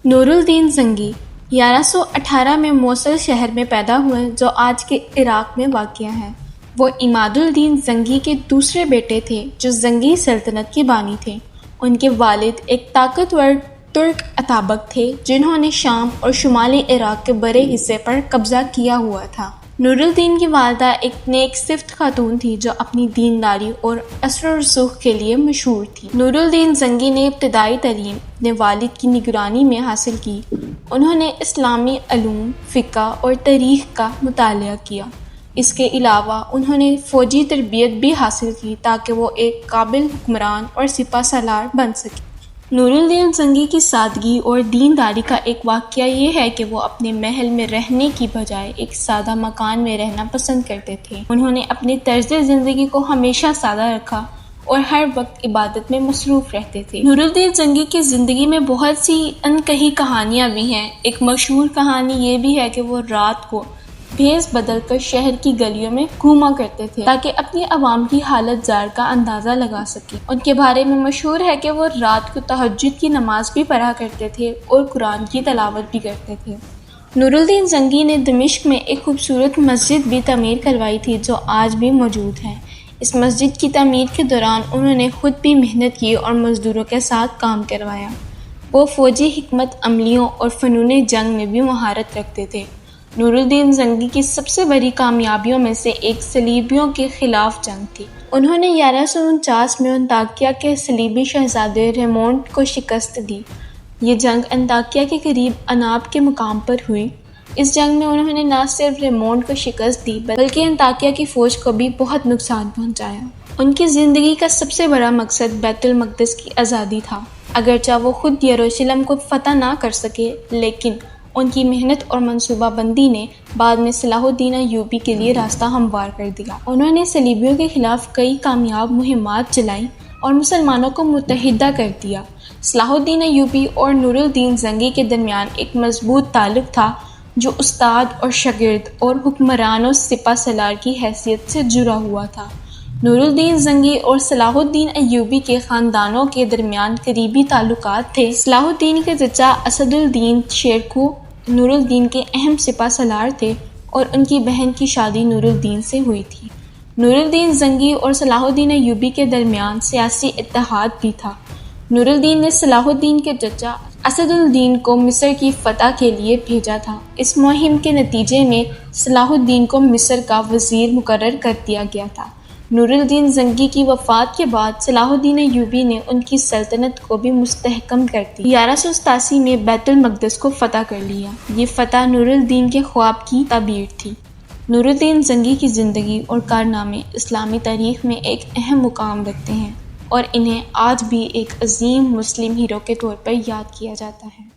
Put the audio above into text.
نور الدین زنگی 1118 میں موصل شہر میں پیدا ہوئے جو آج کے عراق میں واقع ہے۔ وہ عماد الدین زنگی کے دوسرے بیٹے تھے جو زنگی سلطنت کے بانی تھے۔ ان کے والد ایک طاقتور ترک اتابک تھے جنہوں نے شام اور شمالی عراق کے بڑے حصے پر قبضہ کیا ہوا تھا۔ نور الدین کی والدہ ایک نیک صفت خاتون تھی جو اپنی دینداری اور اثر و رسوخ کے لیے مشہور تھی۔ نور الدین زنگی نے ابتدائی تعلیم اپنے والد کی نگرانی میں حاصل کی۔ انہوں نے اسلامی علوم، فقہ اور تاریخ کا مطالعہ کیا۔ اس کے علاوہ انہوں نے فوجی تربیت بھی حاصل کی تاکہ وہ ایک قابل حکمران اور سپہ سالار بن سکیں۔ نور الدین زنگی کی سادگی اور دینداری کا ایک واقعہ یہ ہے کہ وہ اپنے محل میں رہنے کی بجائے ایک سادہ مکان میں رہنا پسند کرتے تھے۔ انہوں نے اپنے طرز زندگی کو ہمیشہ سادہ رکھا اور ہر وقت عبادت میں مصروف رہتے تھے۔ نور الدین زنگی کی زندگی میں بہت سی انکہی کہانیاں بھی ہیں۔ ایک مشہور کہانی یہ بھی ہے کہ وہ رات کو بھیس بدل کر شہر کی گلیوں میں گھوما کرتے تھے تاکہ اپنی عوام کی حالت زار کا اندازہ لگا سکیں۔ ان کے بارے میں مشہور ہے کہ وہ رات کو تہجد کی نماز بھی پڑھا کرتے تھے اور قرآن کی تلاوت بھی کرتے تھے۔ نور الدین زنگی نے دمشق میں ایک خوبصورت مسجد بھی تعمیر کروائی تھی جو آج بھی موجود ہے۔ اس مسجد کی تعمیر کے دوران انہوں نے خود بھی محنت کی اور مزدوروں کے ساتھ کام کروایا۔ وہ فوجی حکمت عملیوں اور فنون جنگ میں بھی مہارت رکھتے تھے۔ نور الدین زنگی کی سب سے بڑی کامیابیوں میں سے ایک صلیبیوں کے خلاف جنگ تھی۔ انہوں نے 1149 میں انطاکیہ کے صلیبی شہزادے ریمونڈ کو شکست دی۔ یہ جنگ انطاکیہ کے قریب عناب کے مقام پر ہوئی۔ اس جنگ میں انہوں نے نہ صرف ریمونڈ کو شکست دی بلکہ انطاکیہ کی فوج کو بھی بہت نقصان پہنچایا۔ ان کی زندگی کا سب سے بڑا مقصد بیت المقدس کی آزادی تھا۔ اگرچہ وہ خود یروشلم کو فتح نہ کر سکے لیکن ان کی محنت اور منصوبہ بندی نے بعد میں صلاح الدین ایوبی کے لیے راستہ ہموار کر دیا۔ انہوں نے صلیبیوں کے خلاف کئی کامیاب مہمات چلائیں اور مسلمانوں کو متحدہ کر دیا۔ صلاح الدین ایوبی اور نور الدین زنگی کے درمیان ایک مضبوط تعلق تھا جو استاد اور شاگرد اور حکمران و سپہ سالار کی حیثیت سے جڑا ہوا تھا۔ نور الدین زنگی اور صلاح الدین ایوبی کے خاندانوں کے درمیان قریبی تعلقات تھے۔ صلاح الدین کے چچا اسد الدین شیرکوہ نور الدین کے اہم سپہ سالار تھے اور ان کی بہن کی شادی نور الدین سے ہوئی تھی۔ نور الدین زنگی اور صلاح الدین ایوبی کے درمیان سیاسی اتحاد بھی تھا۔ نور الدین نے صلاح الدین کے چچا اسد الدین کو مصر کی فتح کے لیے بھیجا تھا۔ اس مہم کے نتیجے میں صلاح الدین کو مصر کا وزیر مقرر کر دیا گیا تھا۔ نور الدین زنگی کی وفات کے بعد صلاح الدین ایوبی نے ان کی سلطنت کو بھی مستحکم کر دی۔ 1187 میں بیت المقدس کو فتح کر لیا۔ یہ فتح نور الدین کے خواب کی تعبیر تھی۔ نور الدین زنگی کی زندگی اور کارنامے اسلامی تاریخ میں ایک اہم مقام رکھتے ہیں اور انہیں آج بھی ایک عظیم مسلم ہیرو کے طور پر یاد کیا جاتا ہے۔